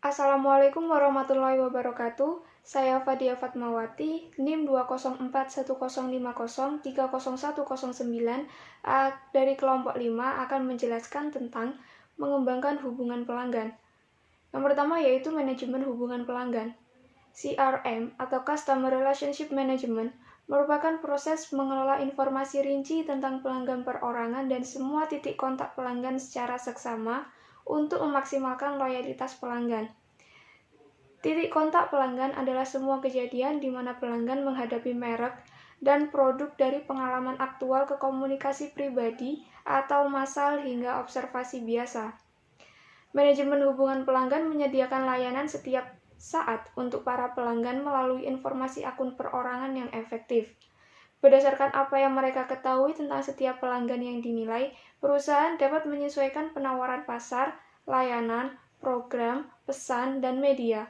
Assalamualaikum warahmatullahi wabarakatuh. Saya Fadia Fatmawati, NIM 2041050300109 dari kelompok 5 akan menjelaskan tentang mengembangkan hubungan pelanggan. Yang pertama yaitu manajemen hubungan pelanggan. CRM atau Customer Relationship Management merupakan proses mengelola informasi rinci tentang pelanggan perorangan dan semua titik kontak pelanggan secara seksama untuk memaksimalkan loyalitas pelanggan. Titik kontak pelanggan adalah semua kejadian di mana pelanggan menghadapi merek dan produk dari pengalaman aktual ke komunikasi pribadi atau massal hingga observasi biasa. Manajemen hubungan pelanggan menyediakan layanan setiap saat untuk para pelanggan melalui informasi akun perorangan yang efektif. Berdasarkan apa yang mereka ketahui tentang setiap pelanggan yang dinilai, perusahaan dapat menyesuaikan penawaran pasar, layanan, program, pesan, dan media.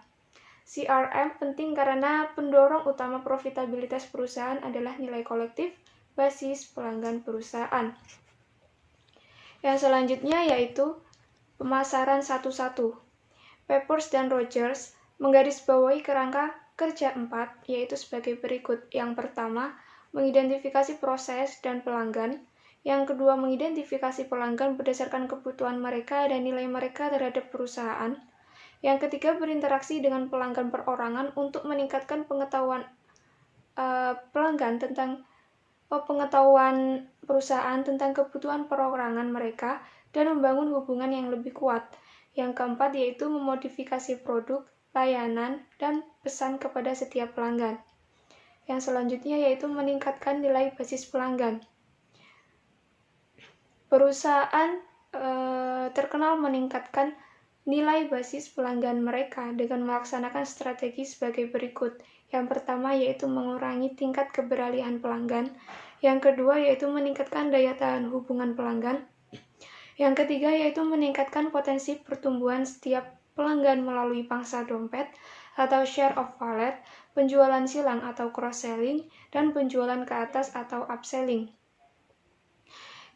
CRM penting karena pendorong utama profitabilitas perusahaan adalah nilai kolektif basis pelanggan perusahaan. Yang selanjutnya yaitu pemasaran satu-satu. Papers dan Rogers menggarisbawahi kerangka kerja 4 yaitu sebagai berikut. Yang pertama, mengidentifikasi proses dan pelanggan. Yang kedua, mengidentifikasi pelanggan berdasarkan kebutuhan mereka dan nilai mereka terhadap perusahaan. Yang ketiga, berinteraksi dengan pelanggan perorangan untuk meningkatkan pengetahuan pelanggan tentang pengetahuan perusahaan tentang kebutuhan perorangan mereka dan membangun hubungan yang lebih kuat. Yang keempat yaitu memodifikasi produk, layanan, dan pesan kepada setiap pelanggan. Yang selanjutnya yaitu meningkatkan nilai basis pelanggan. Perusahaan terkenal meningkatkan nilai basis pelanggan mereka dengan melaksanakan strategi sebagai berikut. Yang pertama yaitu mengurangi tingkat keberalihan pelanggan. Yang kedua yaitu meningkatkan daya tahan hubungan pelanggan. Yang ketiga yaitu meningkatkan potensi pertumbuhan setiap pelanggan melalui pangsa dompet atau share of wallet, penjualan silang atau cross-selling, dan penjualan ke atas atau upselling.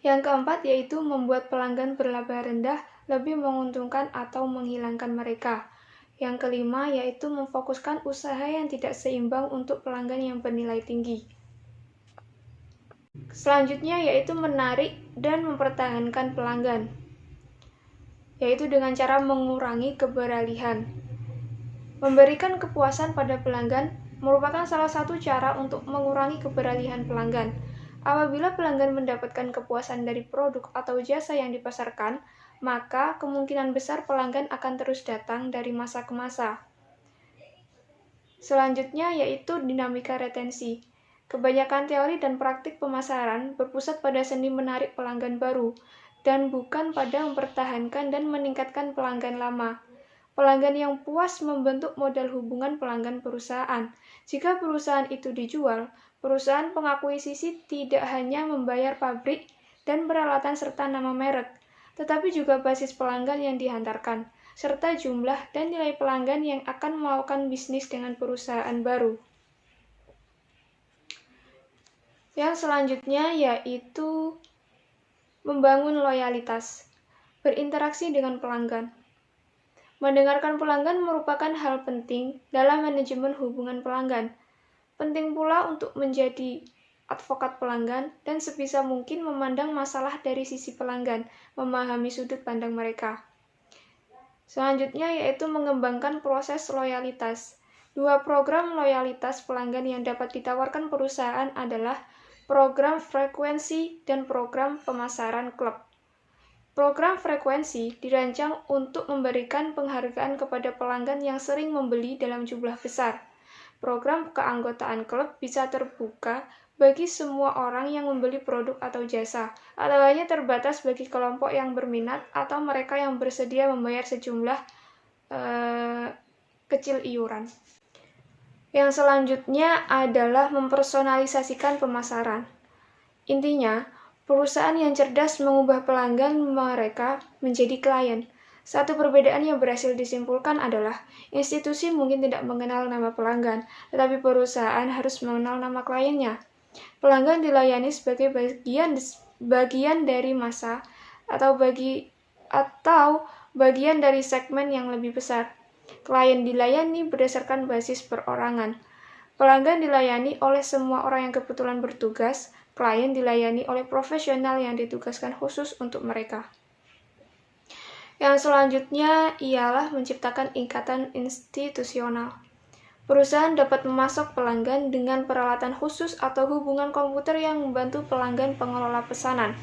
Yang keempat yaitu membuat pelanggan berlaba rendah lebih menguntungkan atau menghilangkan mereka. Yang kelima yaitu memfokuskan usaha yang tidak seimbang untuk pelanggan yang bernilai tinggi. Selanjutnya yaitu menarik dan mempertahankan pelanggan, yaitu dengan cara mengurangi keberalihan. Memberikan kepuasan pada pelanggan merupakan salah satu cara untuk mengurangi keberalihan pelanggan. Apabila pelanggan mendapatkan kepuasan dari produk atau jasa yang dipasarkan, maka kemungkinan besar pelanggan akan terus datang dari masa ke masa. Selanjutnya yaitu dinamika retensi. Kebanyakan teori dan praktik pemasaran berpusat pada seni menarik pelanggan baru, dan bukan pada mempertahankan dan meningkatkan pelanggan lama. Pelanggan yang puas membentuk modal hubungan pelanggan perusahaan. Jika perusahaan itu dijual, perusahaan pengakuisisi tidak hanya membayar pabrik dan peralatan serta nama merek, tetapi juga basis pelanggan yang dihantarkan, serta jumlah dan nilai pelanggan yang akan melakukan bisnis dengan perusahaan baru. Yang selanjutnya yaitu membangun loyalitas, berinteraksi dengan pelanggan. Mendengarkan pelanggan merupakan hal penting dalam manajemen hubungan pelanggan. Penting pula untuk menjadi advokat pelanggan dan sebisa mungkin memandang masalah dari sisi pelanggan, memahami sudut pandang mereka. Selanjutnya yaitu mengembangkan proses loyalitas. Dua program loyalitas pelanggan yang dapat ditawarkan perusahaan adalah program frekuensi dan program pemasaran klub. Program frekuensi dirancang untuk memberikan penghargaan kepada pelanggan yang sering membeli dalam jumlah besar. Program keanggotaan klub bisa terbuka bagi semua orang yang membeli produk atau jasa, atau hanya terbatas bagi kelompok yang berminat atau mereka yang bersedia membayar sejumlah kecil iuran. Yang selanjutnya adalah mempersonalisasikan pemasaran. Intinya, perusahaan yang cerdas mengubah pelanggan mereka menjadi klien. Satu perbedaan yang berhasil disimpulkan adalah institusi mungkin tidak mengenal nama pelanggan, tetapi perusahaan harus mengenal nama kliennya. Pelanggan dilayani sebagai bagian dari massa atau bagian dari segmen yang lebih besar. Klien dilayani berdasarkan basis perorangan. Pelanggan dilayani oleh semua orang yang kebetulan bertugas, klien dilayani oleh profesional yang ditugaskan khusus untuk mereka. Yang selanjutnya ialah menciptakan ikatan institusional. Perusahaan dapat memasok pelanggan dengan peralatan khusus atau hubungan komputer yang membantu pelanggan pengelola pesanan,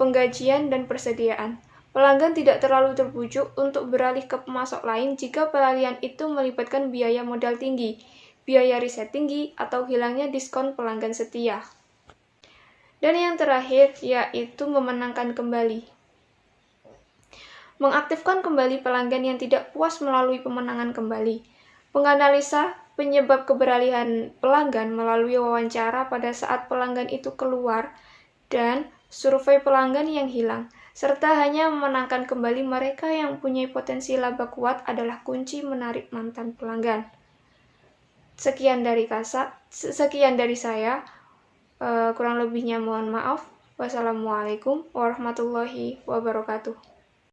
penggajian, dan persediaan. Pelanggan tidak terlalu terbujuk untuk beralih ke pemasok lain jika peralihan itu melibatkan biaya modal tinggi, biaya riset tinggi, atau hilangnya diskon pelanggan setia. Dan yang terakhir yaitu memenangkan kembali. Mengaktifkan kembali pelanggan yang tidak puas melalui pemenangan kembali. Menganalisa penyebab keberalihan pelanggan melalui wawancara pada saat pelanggan itu keluar dan survei pelanggan yang hilang, serta hanya memenangkan kembali mereka yang punya potensi laba kuat adalah kunci menarik mantan pelanggan. Sekian dari saya, kurang lebihnya mohon maaf. Wassalamualaikum warahmatullahi wabarakatuh.